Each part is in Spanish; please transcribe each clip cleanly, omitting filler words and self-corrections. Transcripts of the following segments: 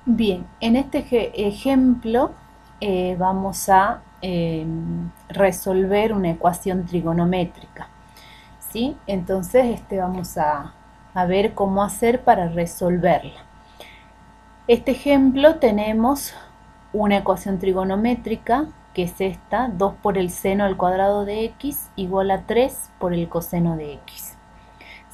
Bien, en este ejemplo vamos a resolver una ecuación trigonométrica, ¿sí? Entonces vamos a ver cómo hacer para resolverla. Este ejemplo tenemos una ecuación trigonométrica que es esta: 2 por el seno al cuadrado de x igual a 3 por el coseno de x.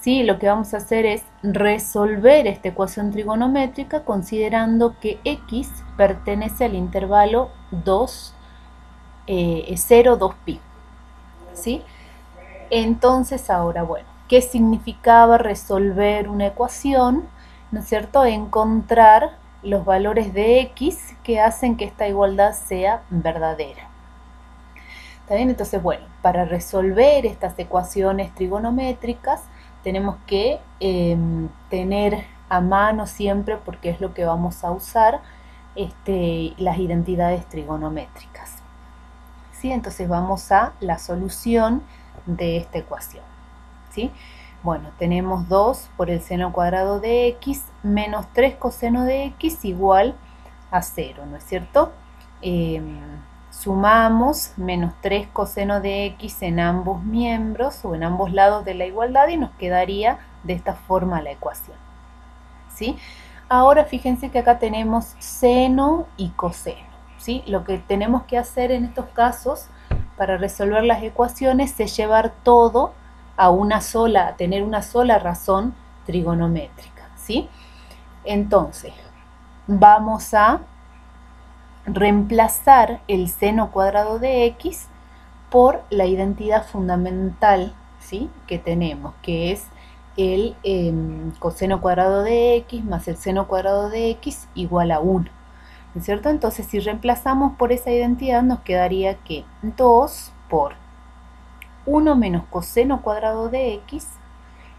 ¿Sí? Lo que vamos a hacer es resolver esta ecuación trigonométrica considerando que x pertenece al intervalo 0, 2pi. ¿Sí? Entonces ahora, bueno, ¿qué significaba resolver una ecuación? ¿No es cierto? Encontrar los valores de x que hacen que esta igualdad sea verdadera. ¿Está bien? Entonces, bueno, para resolver estas ecuaciones trigonométricas tenemos que tener a mano siempre, porque es lo que vamos a usar, las identidades trigonométricas. ¿Sí? Entonces vamos a la solución de esta ecuación. ¿Sí? Bueno, tenemos 2 por el seno cuadrado de x menos 3 coseno de x igual a 0, ¿no es cierto? Sumamos menos 3 coseno de x en ambos miembros o en ambos lados de la igualdad y nos quedaría de esta forma la ecuación. ¿Sí? Ahora fíjense que acá tenemos seno y coseno. ¿Sí? Lo que tenemos que hacer en estos casos para resolver las ecuaciones es llevar todo a tener una sola razón trigonométrica. ¿Sí? Entonces, vamos a reemplazar el seno cuadrado de x por la identidad fundamental, ¿sí?, que tenemos, que es el coseno cuadrado de x más el seno cuadrado de x igual a 1. ¿No es cierto? Entonces, si reemplazamos por esa identidad, nos quedaría que 2 por 1 menos coseno cuadrado de x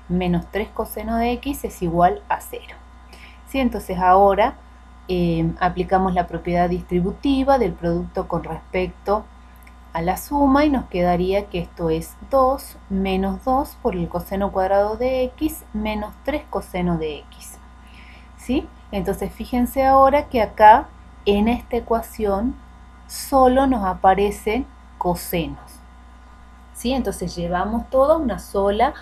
menos 3 coseno de x es igual a 0. ¿Sí? Entonces ahora aplicamos la propiedad distributiva del producto con respecto a la suma y nos quedaría que esto es 2 menos 2 por el coseno cuadrado de x menos 3 coseno de x. ¿Sí? Entonces fíjense ahora que acá en esta ecuación solo nos aparecen cosenos. ¿Sí? Entonces llevamos todo a una sola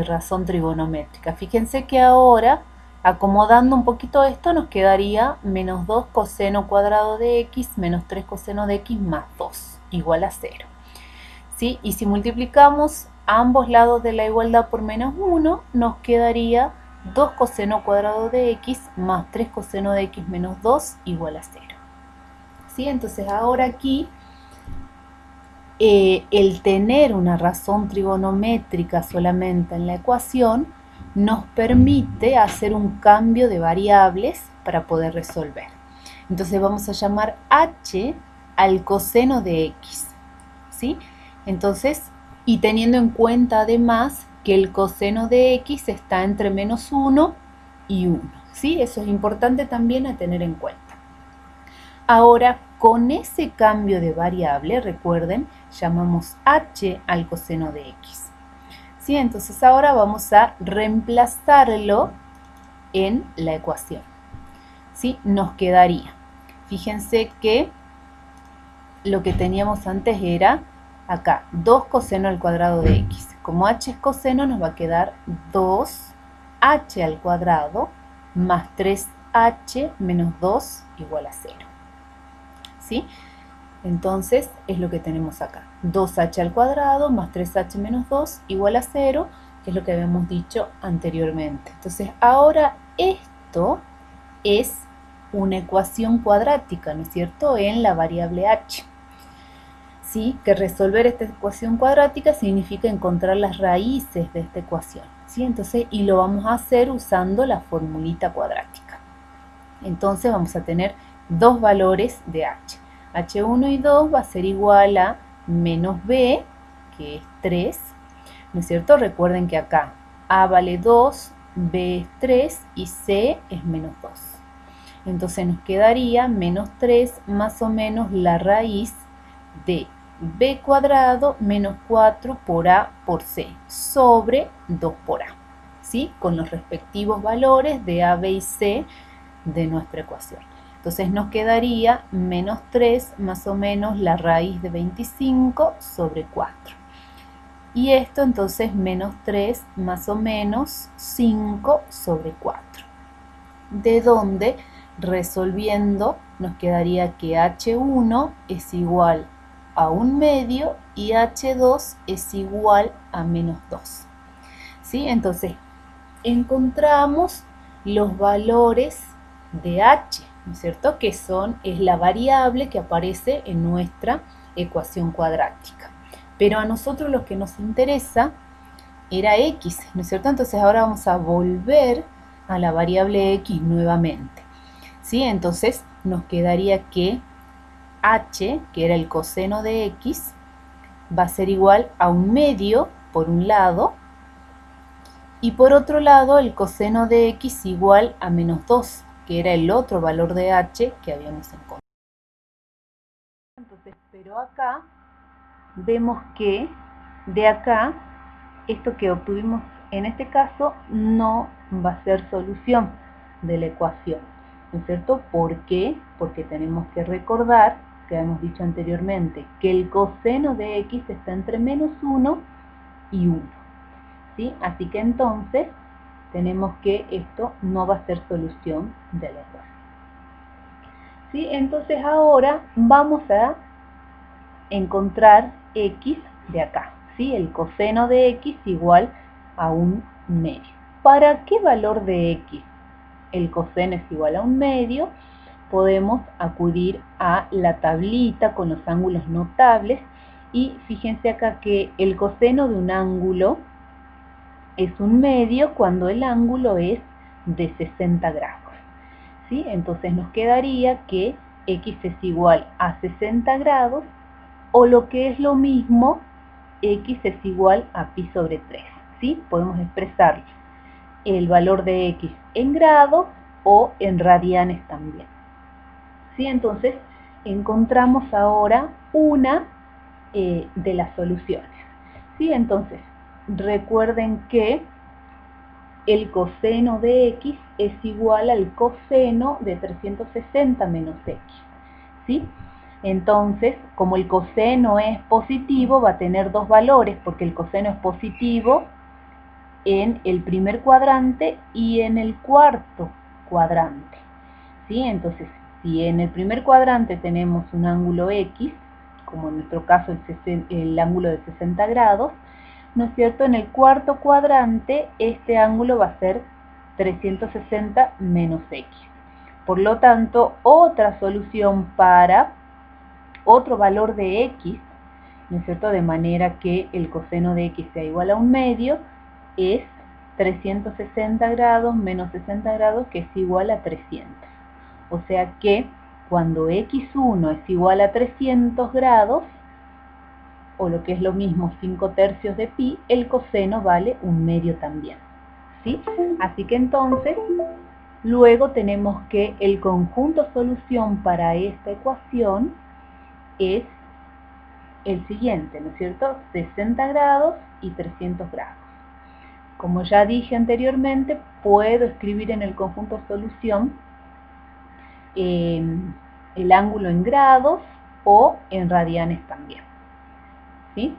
razón trigonométrica. Fíjense que ahora, acomodando un poquito esto, nos quedaría menos 2 coseno cuadrado de x menos 3 coseno de x más 2 igual a 0. ¿Sí? Y si multiplicamos ambos lados de la igualdad por menos 1, nos quedaría 2 coseno cuadrado de x más 3 coseno de x menos 2 igual a 0. ¿Sí? Entonces ahora aquí el tener una razón trigonométrica solamente en la ecuación nos permite hacer un cambio de variables para poder resolver. Entonces vamos a llamar h al coseno de x, ¿sí? Entonces, y teniendo en cuenta además que el coseno de x está entre menos 1 y 1, ¿sí? Eso es importante también a tener en cuenta. Ahora, con ese cambio de variable, recuerden, llamamos h al coseno de x. ¿Sí? Entonces ahora vamos a reemplazarlo en la ecuación. ¿Sí? Nos quedaría, fíjense que lo que teníamos antes era acá 2 coseno al cuadrado de x. Como h es coseno, nos va a quedar 2h al cuadrado más 3h menos 2 igual a 0. ¿Sí? Entonces es lo que tenemos acá, 2h al cuadrado más 3h menos 2 igual a 0, que es lo que habíamos dicho anteriormente. Entonces ahora esto es una ecuación cuadrática, ¿no es cierto?, en la variable h. ¿Sí? Que resolver esta ecuación cuadrática significa encontrar las raíces de esta ecuación. ¿Sí? Entonces, y lo vamos a hacer usando la formulita cuadrática. Entonces vamos a tener dos valores de h. h1 y 2 va a ser igual a menos b, que es 3, ¿no es cierto? Recuerden que acá a vale 2, b es 3 y c es menos 2. Entonces nos quedaría menos 3 más o menos la raíz de b cuadrado menos 4 por a por c sobre 2 por a, ¿sí? Con los respectivos valores de a, b y c de nuestra ecuación. Entonces nos quedaría menos 3 más o menos la raíz de 25 sobre 4. Y esto entonces menos 3 más o menos 5 sobre 4. De donde resolviendo nos quedaría que h1 es igual a 1/2 y h2 es igual a menos 2. ¿Sí? Entonces encontramos los valores de h, ¿no es cierto? Que es la variable que aparece en nuestra ecuación cuadrática. Pero a nosotros lo que nos interesa era x, ¿no es cierto? Entonces ahora vamos a volver a la variable x nuevamente. ¿Sí? Entonces nos quedaría que h, que era el coseno de x, va a ser igual a 1/2 por un lado, y por otro lado el coseno de x igual a menos 2, que era el otro valor de h que habíamos encontrado. Entonces, pero acá vemos que de acá, esto que obtuvimos en este caso no va a ser solución de la ecuación, ¿no es cierto? ¿Por qué? Porque tenemos que recordar, que hemos dicho anteriormente, que el coseno de x está entre menos 1 y 1, ¿sí? Así que entonces tenemos que esto no va a ser solución de la ecuación. ¿Sí? Entonces ahora vamos a encontrar x de acá, ¿sí? El coseno de x igual a 1/2. ¿Para qué valor de x el coseno es igual a 1/2? Podemos acudir a la tablita con los ángulos notables y fíjense acá que el coseno de un ángulo es 1/2 cuando el ángulo es de 60 grados. ¿Sí? Entonces nos quedaría que x es igual a 60 grados, o lo que es lo mismo, x es igual a pi sobre 3. ¿Sí? Podemos expresar el valor de x en grados o en radianes también. ¿Sí? Entonces encontramos ahora una de las soluciones. ¿Sí? Entonces recuerden que el coseno de x es igual al coseno de 360 menos x. ¿Sí? Entonces, como el coseno es positivo, va a tener dos valores, porque el coseno es positivo en el primer cuadrante y en el cuarto cuadrante. ¿Sí? Entonces, si en el primer cuadrante tenemos un ángulo x, como en nuestro caso el ángulo de 60 grados, ¿no es cierto? En el cuarto cuadrante este ángulo va a ser 360 menos x. Por lo tanto, otra solución para otro valor de x, ¿no es cierto? De manera que el coseno de x sea igual a 1/2, es 360 grados menos 60 grados, que es igual a 300. O sea que cuando x1 es igual a 300 grados, o lo que es lo mismo 5/3 de pi, el coseno vale 1/2 también. ¿Sí? Así que entonces, luego tenemos que el conjunto solución para esta ecuación es el siguiente, ¿no es cierto? 60 grados y 300 grados. Como ya dije anteriormente, puedo escribir en el conjunto solución el ángulo en grados o en radianes también. ¿Sí?